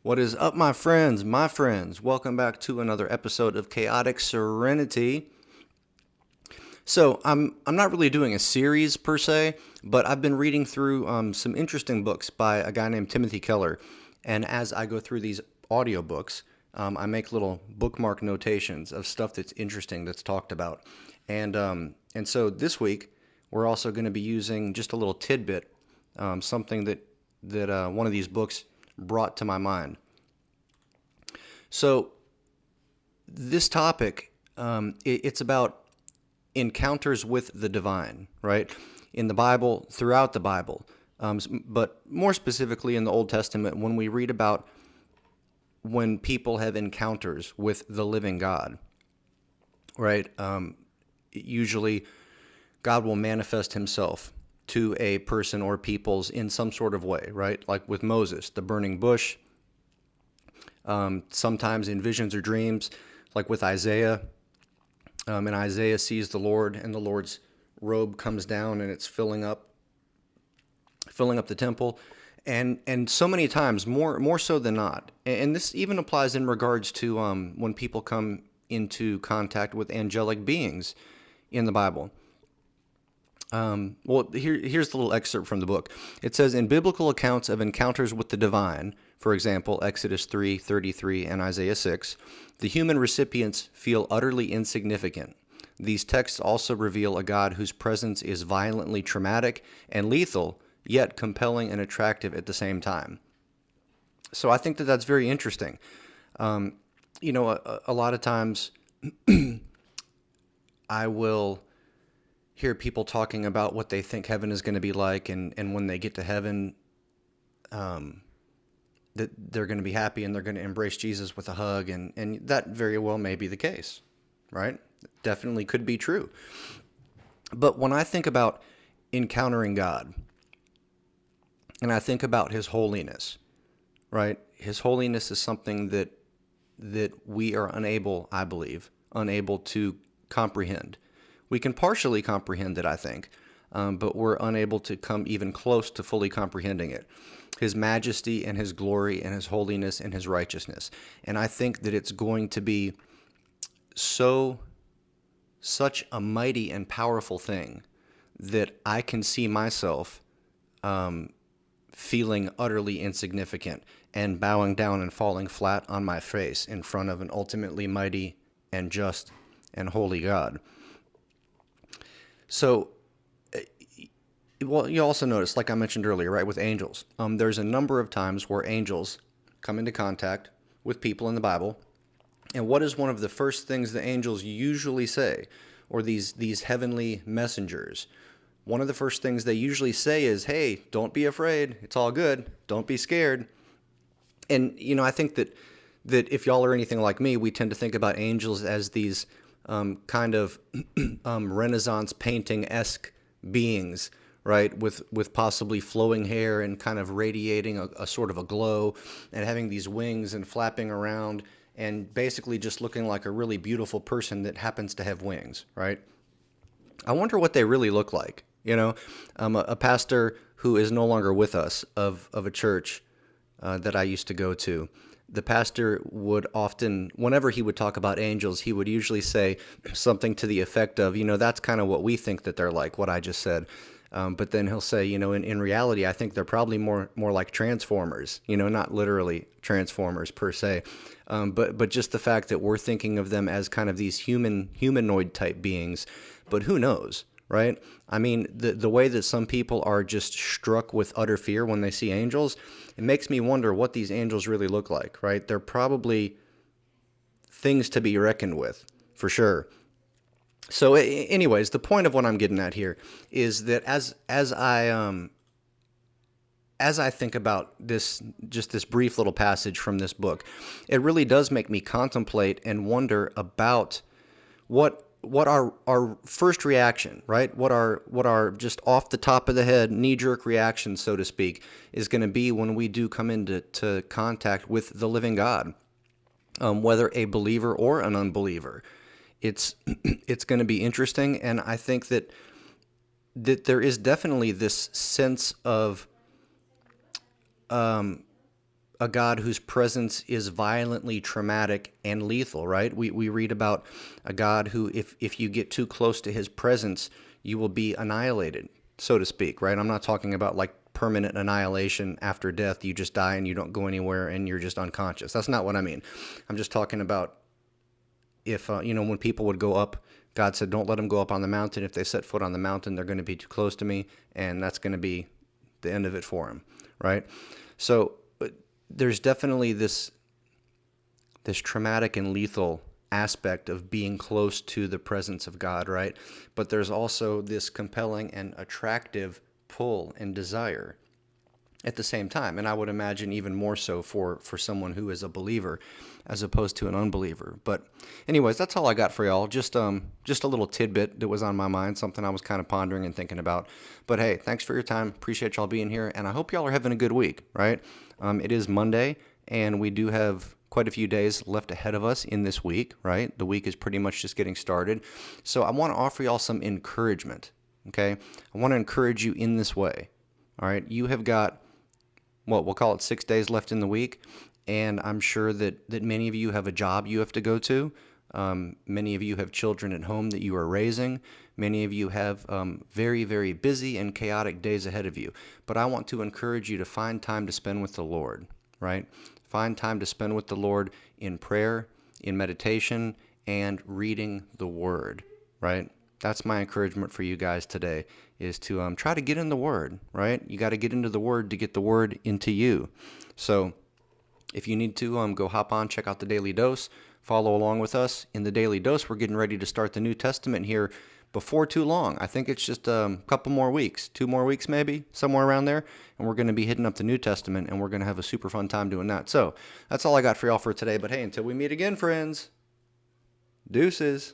What is up, my friends? My friends, welcome back to another episode of Chaotic Serenity. So I'm not really doing a series per se, but I've been reading through some interesting books by a guy named Timothy Keller, and as I go through these audiobooks, I make little bookmark notations of stuff that's interesting that's talked about, and so this week we're also going to be using just a little tidbit, something that one of these books brought to my mind. So this topic, it's about encounters with the divine, right? In the Bible, throughout the Bible, but more specifically in the Old Testament, when we read about when people have encounters with the living God, right? Usually, God will manifest Himself to a person or peoples in some sort of way, right? Like with Moses, the burning bush. Sometimes in visions or dreams, like with Isaiah. And Isaiah sees the Lord, and the Lord's robe comes down, and it's filling up the temple, and so many times, more so than not. And this even applies in regards to when people come into contact with angelic beings in the Bible. Here's the little excerpt from the book. It says, in biblical accounts of encounters with the divine, for example, Exodus 3:33 and Isaiah 6, the human recipients feel utterly insignificant. These texts also reveal a God whose presence is violently traumatic and lethal, yet compelling and attractive at the same time. So I think that that's very interesting. A lot of times I will hear people talking about what they think heaven is going to be like, and when they get to heaven, that they're going to be happy and they're going to embrace Jesus with a hug, and that very well may be the case, right? Definitely could be true. But when I think about encountering God, and I think about His holiness, right? His holiness is something that we are unable, I believe, to comprehend. We can partially comprehend it, I think, but we're unable to come even close to fully comprehending it. His majesty and His glory and His holiness and His righteousness. And I think that it's going to be such a mighty and powerful thing that I can see myself feeling utterly insignificant and bowing down and falling flat on my face in front of an ultimately mighty and just and holy God. So, you also notice, like I mentioned earlier, right, with angels, there's a number of times where angels come into contact with people in the Bible. And what is one of the first things the angels usually say, or these heavenly messengers? One of the first things they usually say is, hey, don't be afraid. It's all good. Don't be scared. And, I think that if y'all are anything like me, we tend to think about angels as these kind of Renaissance painting-esque beings, right, with possibly flowing hair and kind of radiating a sort of a glow, and having these wings and flapping around, and basically just looking like a really beautiful person that happens to have wings, right? I wonder what they really look like. A pastor who is no longer with us of a church that I used to go to, the pastor would often, whenever he would talk about angels, he would usually say something to the effect of, that's kind of what we think that they're like, what I just said. But then he'll say, in reality, I think they're probably more like transformers, not literally transformers per se, but just the fact that we're thinking of them as kind of these humanoid type beings. But who knows, right? I mean, the way that some people are just struck with utter fear when they see angels, it makes me wonder what these angels really look like, right? They're probably things to be reckoned with, for sure. So anyways, the point of what I'm getting at here is that as I think about this brief little passage from this book, it really does make me contemplate and wonder about what our first reaction, right? What our just off the top of the head knee-jerk reaction, so to speak, is going to be when we do come into contact with the living God, whether a believer or an unbeliever. It's going to be interesting, and I think that there is definitely this sense of a God whose presence is violently traumatic and lethal, right? We read about a God who, if you get too close to his presence, you will be annihilated, so to speak, right? I'm not talking about like permanent annihilation after death. You just die and you don't go anywhere and you're just unconscious. That's not what I mean. I'm just talking about if, when people would go up, God said, don't let them go up on the mountain. If they set foot on the mountain, they're going to be too close to me, and that's going to be the end of it for them, right? So there's definitely this traumatic and lethal aspect of being close to the presence of God, right? But there's also this compelling and attractive pull and desire at the same time. And I would imagine even more so for someone who is a believer as opposed to an unbeliever. But anyways, that's all I got for y'all. Just a little tidbit that was on my mind, something I was kind of pondering and thinking about. But hey, thanks for your time. Appreciate y'all being here. And I hope y'all are having a good week, right? It is Monday, and we do have quite a few days left ahead of us in this week, right? The week is pretty much just getting started. So I want to offer y'all some encouragement, okay? I want to encourage you in this way, all right? You have got, we'll call it 6 days left in the week, and I'm sure that many of you have a job you have to go to. Many of you have children at home that you are raising. Many of you have very, very busy and chaotic days ahead of you. But I want to encourage you to find time to spend with the Lord, right? Find time to spend with the Lord in prayer, in meditation, and reading the Word, right? That's my encouragement for you guys today, is to try to get in the Word, right? You got to get into the Word to get the Word into you. So if you need to, go hop on, check out the Daily Dose, follow along with us. In the Daily Dose, we're getting ready to start the New Testament here before too long. I think it's just a couple more weeks, 2 more weeks maybe, somewhere around there, and we're going to be hitting up the New Testament, and we're going to have a super fun time doing that. So that's all I got for y'all for today. But hey, until we meet again, friends, deuces.